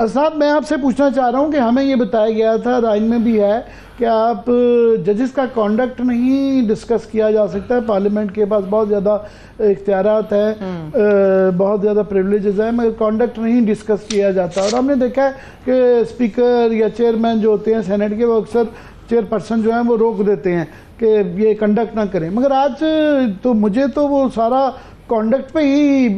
साहब मैं आपसे पूछना चाह रहा हूँ कि हमें ये बताया गया था, आइन में भी है कि आप जजेस का कॉन्डक्ट नहीं डिस्कस किया जा सकता है, पार्लियामेंट के पास बहुत ज़्यादा इख्तियारात हैं, बहुत ज़्यादा प्रिविलेजेस हैं, मगर कॉन्डक्ट नहीं डिस्कस किया जाता। और हमने देखा है कि स्पीकर या चेयरमैन जो होते हैं सेनेट के, वो अक्सर चेयरपर्सन जो हैं वो रोक देते हैं कि ये कंडक्ट ना करें। मगर आज तो मुझे तो वो सारा कॉन्डक्ट पे ही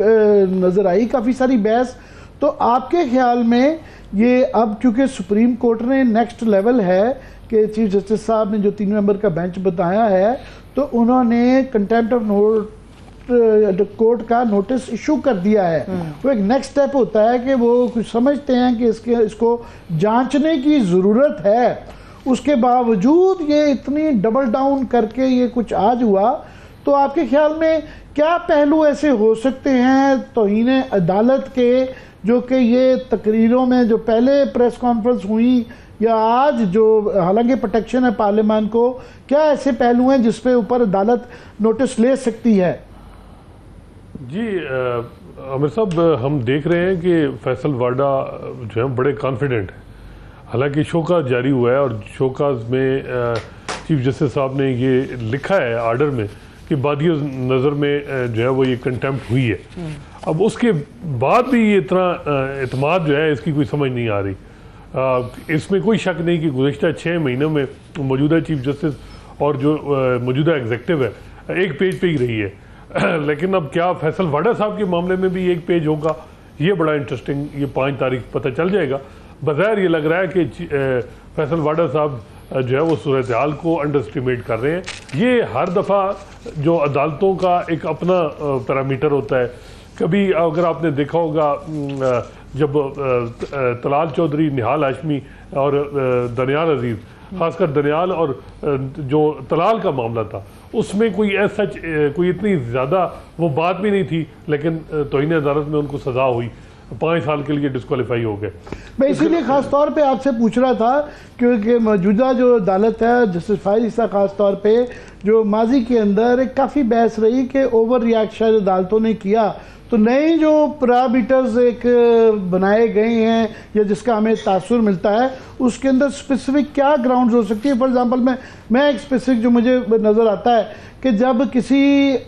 नज़र आई, काफ़ी सारी बहस। तो आपके ख्याल में ये अब चूंकि सुप्रीम कोर्ट ने नेक्स्ट लेवल है कि चीफ जस्टिस साहब ने जो 3 मेंबर का बेंच बताया है, तो उन्होंने कंटेम्प्ट ऑफ कोर्ट का नोटिस इशू कर दिया है। वो एक नेक्स्ट स्टेप होता है कि वो कुछ समझते हैं कि इसको जांचने की ज़रूरत है, उसके बावजूद ये इतनी डबल डाउन करके ये कुछ आज हुआ। तो आपके ख्याल में क्या पहलू ऐसे हो सकते हैं तौहीन अदालत के, जो कि ये तकरीरों में जो पहले प्रेस कॉन्फ्रेंस हुई या आज जो, हालांकि प्रोटेक्शन है पार्लियामान को, क्या ऐसे पहलू हैं जिस पे ऊपर अदालत नोटिस ले सकती है? जी आमिर साहब, हम देख रहे हैं कि फैसल वाडा जो है बड़े कॉन्फिडेंट है। हालांकि शोकाज जारी हुआ है और शोकाज में चीफ जस्टिस साहब ने ये लिखा है आर्डर में कि बादियों नज़र में जो है वो ये कंटेम्प्ट हुई है। अब उसके बाद भी ये इतना एतमाद जो है इसकी कोई समझ नहीं आ रही। इसमें कोई शक नहीं कि गुज़िश्ता 6 महीनों में मौजूदा चीफ जस्टिस और जो मौजूदा एग्जेक्टिव है एक पेज पे ही रही है। लेकिन अब क्या फैसल वाडा साहब के मामले में भी एक पेज होगा, ये बड़ा इंटरेस्टिंग, ये 5 तारीख पता चल जाएगा। बज़ाहिर ये लग रहा है कि फैसल वाडा साहब जो है वो सूरत हाल को अंडर एस्टिमेट कर रहे हैं। ये हर दफ़ा जो अदालतों का एक अपना पैरामीटर होता है। कभी अगर आपने देखा होगा जब तलाल चौधरी, निहाल हाशमी और दनियाल अजीज़, खासकर दनियाल और जो तलाल का मामला था, उसमें कोई ऐसा कोई इतनी ज़्यादा वो बात भी नहीं थी, लेकिन तौहीन अदालत में उनको सज़ा हुई, 5 साल के लिए डिस्क्वालीफाई हो गए। मैं इसीलिए खास तौर पे आपसे पूछ रहा था क्योंकि मौजूदा जो अदालत है, जस्टिस फाइज ईसा खास तौर पे, जो माजी के अंदर एक काफ़ी बहस रही कि ओवर रिएक्ट शायद अदालतों ने किया, तो नए जो पैरामीटर्स एक बनाए गए हैं या जिसका हमें तासुर मिलता है, उसके अंदर स्पेसिफिक क्या ग्राउंड्स हो सकती है। फॉर एग्जांपल मैं एक स्पेसिफिक जो मुझे नज़र आता है कि जब किसी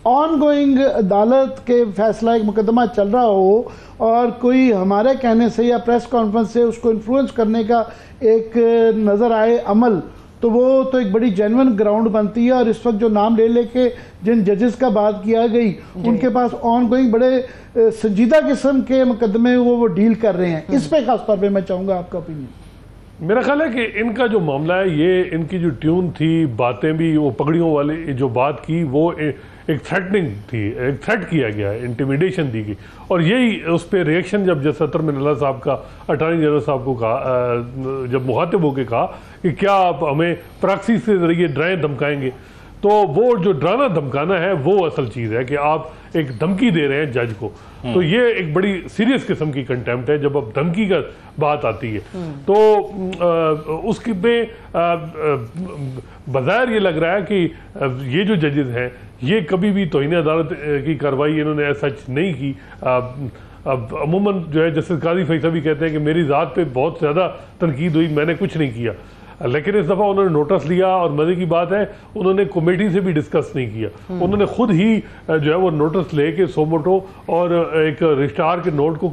ऑन गोइंग अदालत के फैसला, एक मुकदमा चल रहा हो और कोई हमारे कहने से या प्रेस कॉन्फ्रेंस से उसको इन्फ्लुएंस करने का एक नज़र आए अमल, तो वो तो एक बड़ी जेन्युइन ग्राउंड बनती है। और इस वक्त जो नाम ले लेके जिन जजेस का बात किया गई, उनके पास ऑन गोइंग बड़े संजीदा किस्म के मुकदमे वो डील कर रहे हैं। इस पे खास तौर पे मैं चाहूँगा आपका ओपिनियन। मेरा ख्याल है कि इनका जो मामला है, ये इनकी जो ट्यून थी, बातें भी, वो पगड़ियों वाली जो बात की, वो एक थ्रेटनिंग थी, एक थ्रेट किया गया, इंटिमिडेशन दी गई। और यही उस पर रिएक्शन जब जज सत्तर मिनल्ला साहब का अटॉर्नी जनरल साहब को कहा, जब मुखातिब होकर कहा कि क्या आप हमें प्रॉक्सी से जरिए डराएं धमकाएंगे, तो वो जो डराना धमकाना है वो असल चीज़ है कि आप एक धमकी दे रहे हैं जज को। तो ये एक बड़ी सीरियस किस्म की कंटेम्प्ट है जब अब धमकी का बात आती है। तो उसके में बज़ाहिर ये लग रहा है कि ये जो जजेस हैं, ये कभी भी तौहीन अदालत की कार्रवाई इन्होंने सच नहीं की। अब अमूमन जो है जस्टिस काजी फैसा भी कहते हैं कि मेरी ज़ात पे बहुत ज़्यादा तनकीद हुई, मैंने कुछ नहीं किया। लेकिन इस दफ़ा उन्होंने नोटिस लिया और मज़े की बात है उन्होंने कमेटी से भी डिस्कस नहीं किया। उन्होंने खुद ही जो है वो नोटिस लेके सोमोटो और एक रजिस्ट्रार के नोट को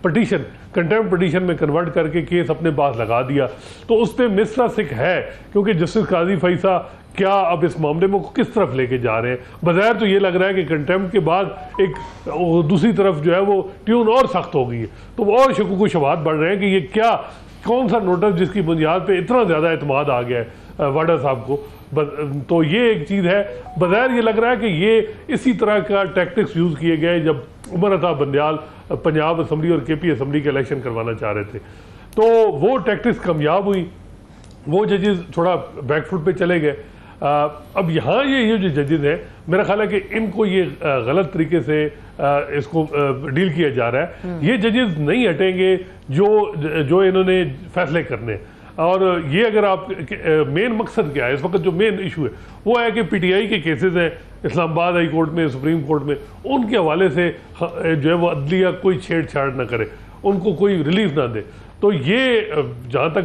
पटिशन, कंटेम्प्ट पटिशन में कन्वर्ट करके केस अपने पास लगा दिया। तो उस पर मिसरा सिक है, क्योंकि जस्टिस काजी फैसा क्या अब इस मामले में किस तरफ लेके जा रहे हैं। बज़ाहिर तो ये लग रहा है कि कंटेम्प्ट के बाद एक दूसरी तरफ जो है वो ट्यून और सख्त हो गई है, तो और शकूक व शुबहात बढ़ रहे हैं कि ये क्या, कौन सा नोटिस जिसकी बुनियाद पे इतना ज़्यादा एतमाद आ गया है वाडा साहब को। तो ये एक चीज़ है। बज़ाहिर ये लग रहा है कि ये इसी तरह का टैक्टिक्स यूज़ किए गए जब उमर अता बंदयाल पंजाब असम्बली और KP असम्बली के इलेक्शन करवाना चाह रहे थे, तो वो टैक्टिक्स कामयाब हुई, वो जजेस थोड़ा बैकफुट पे चले गए। अब यहाँ ये जो जजेस हैं, मेरा ख्याल है कि इनको ये गलत तरीके से इसको डील किया जा रहा है। ये जजेस नहीं हटेंगे जो इन्होंने फैसले करने। और ये अगर आप मेन मकसद क्या है इस वक्त, जो मेन इशू है वो है कि PTI के केसेस हैं इस्लामाबाद हाई कोर्ट में, सुप्रीम कोर्ट में, उनके हवाले से जो है वो अदलिया कोई छेड़छाड़ ना करे। उनको कोई रिलीफ ना दे। तो ये जहाँ तक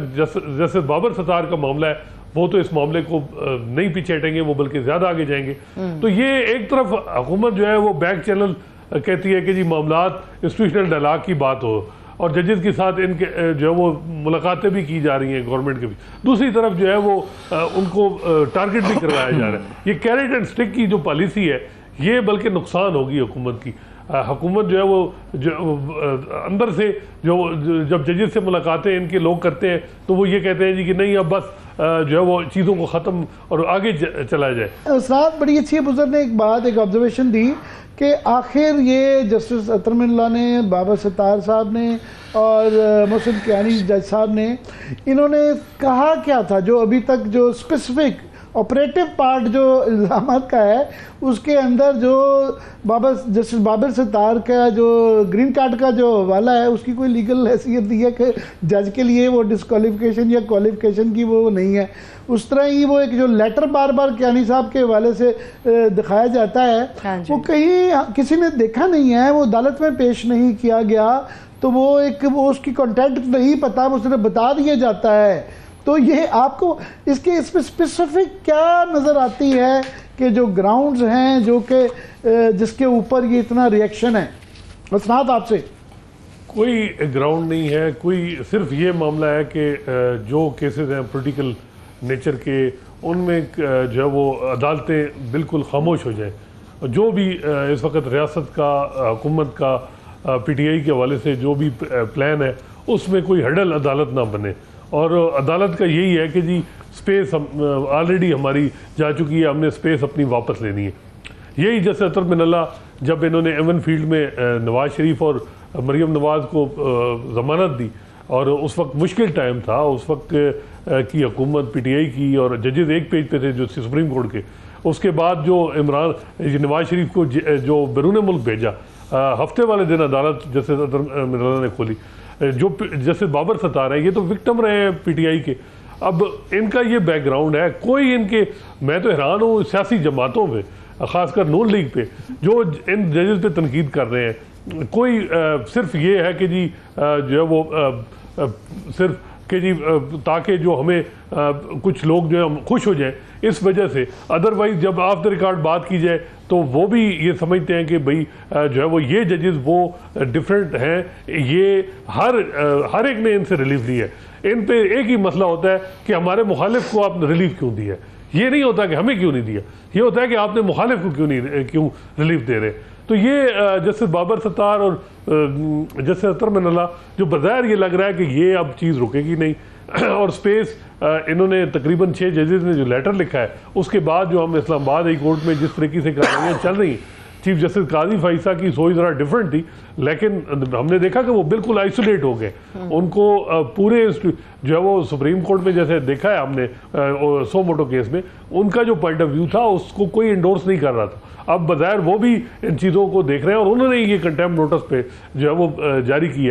जैसे बाबर सत्तार का मामला है, वो तो इस मामले को नहीं पीछे हटेंगे, वो बल्कि ज्यादा आगे जाएंगे। तो ये एक तरफ हुकूमत जो है वो बैक चैनल कहती है कि जी मामलात इंस्टीट्यूशनल डायलॉग की बात हो, और जजेस के साथ इनके जो है वो मुलाकातें भी की जा रही हैं गवर्नमेंट के भी। दूसरी तरफ जो है वो उनको टारगेट भी करवाया जा रहा है। ये कैरेट एंड स्टिक की जो पॉलिसी है, ये बल्कि नुकसान होगी हुकूमत की। हुकूमत जो है वो अंदर से जब जजेस से मुलाकातें इनके लोग करते हैं तो वो ये कहते हैं जी कि नहीं अब बस जो है वो चीज़ों को ख़त्म और आगे चला जाए। उसरात बड़ी अच्छी है, बुजुर्ग ने एक बात, एक ऑब्जर्वेशन दी कि आखिर ये जस्टिस अतर मिल्ला ने, बाबर सत्तार साहब ने और मोहसिन कियानी जज साहब ने, इन्होंने कहा क्या था जो अभी तक जो स्पेसिफिक ऑपरेटिव पार्ट जो इल्ज़ामात का है उसके अंदर जो जस्टिस बाबर सत्तार का जो ग्रीन कार्ड का जो हवाला है उसकी कोई लीगल हैसियत नहीं है कि जज के लिए वो डिस्क्वालिफिकेशन या क्वालिफिकेशन की वो नहीं है। उस तरह ही वो एक जो लेटर बार बार कियानी साहब के हवाले से दिखाया जाता है वो कहीं किसी ने देखा नहीं है, वो अदालत में पेश नहीं किया गया, तो वो उसकी कंटेंट नहीं पता, वो सिर्फ बता दिया जाता है। तो ये आपको इसमें स्पेसिफिक क्या नज़र आती है कि जो ग्राउंड्स हैं जो कि जिसके ऊपर ये इतना रिएक्शन है? असनाद आपसे कोई ग्राउंड नहीं है, कोई सिर्फ ये मामला है कि जो केसेस हैं पॉलिटिकल नेचर के, उनमें जो है वो अदालतें बिल्कुल खामोश हो जाएं। जो भी इस वक्त रियासत का, हुकूमत का, पीटीआई के हवाले से जो भी प्लान है उसमें कोई हडल अदालत ना बने। और अदालत का यही है कि जी स्पेस ऑलरेडी हमारी जा चुकी है, हमने स्पेस अपनी वापस लेनी है। यही जैसे अतर मिनल्ला जब इन्होंने एवन फील्ड में नवाज शरीफ और मरीम नवाज को ज़मानत दी और उस वक्त मुश्किल टाइम था, उस वक्त की हुकूमत पीटीआई की और जजेस एक पेज पे थे जो सुप्रीम कोर्ट के, उसके बाद जो नवाज शरीफ को जो बैरून मुल्क भेजा, हफ्ते वाले दिन अदालत जैसे अतर मिनल्ला ने खोली। जो जैसे बाबर सत्तार है ये तो विक्टिम रहे हैं पीटीआई के, अब इनका ये बैकग्राउंड है, कोई इनके, मैं तो हैरान हूँ सियासी जमातों पे, खासकर नून लीग पे जो इन जजेस पे तनकीद कर रहे हैं, कोई सिर्फ ये है कि जी जो है वो सिर्फ कि जी ताकि जो हमें कुछ लोग जो है खुश हो जाएं इस वजह से, अदरवाइज जब ऑफ द रिकॉर्ड बात की जाए तो वो भी ये समझते हैं कि भाई जो है वो ये जजेस वो डिफरेंट हैं, ये हर एक ने इनसे रिलीफ ली है। इन पे एक ही मसला होता है कि हमारे मुखालिफ को आपने रिलीफ क्यों दिया, ये नहीं होता कि हमें क्यों नहीं दिया, ये होता है कि आपने मुखालिफ को क्यों रिलीफ दे रहे। तो ये जैसे बाबर सत्तार और जैसे अतर मिनल्ला जो बज़ाहिर ये लग रहा है कि ये अब चीज़ रुकेगी नहीं और स्पेस इन्होंने तकरीबन 6 जजेस ने जो लेटर लिखा है उसके बाद जो हम इस्लामाबाद हाई कोर्ट में जिस तरीके से कार्रवाइयाँ चल रही हैं, चीफ जस्टिस काजी फैसा की सोच ज़रा डिफरेंट थी, लेकिन हमने देखा कि वो बिल्कुल आइसोलेट हो गए। उनको पूरे जो है वो सुप्रीम कोर्ट में जैसे देखा है हमने सो मोटो केस में, उनका जो पॉइंट ऑफ व्यू था उसको कोई इंडोर्स नहीं कर रहा था। अब बज़ाहिर वो भी इन चीज़ों को देख रहे हैं और उन्होंने ये कंटेम्प्ट नोटिस पे जो है वो जारी किया है।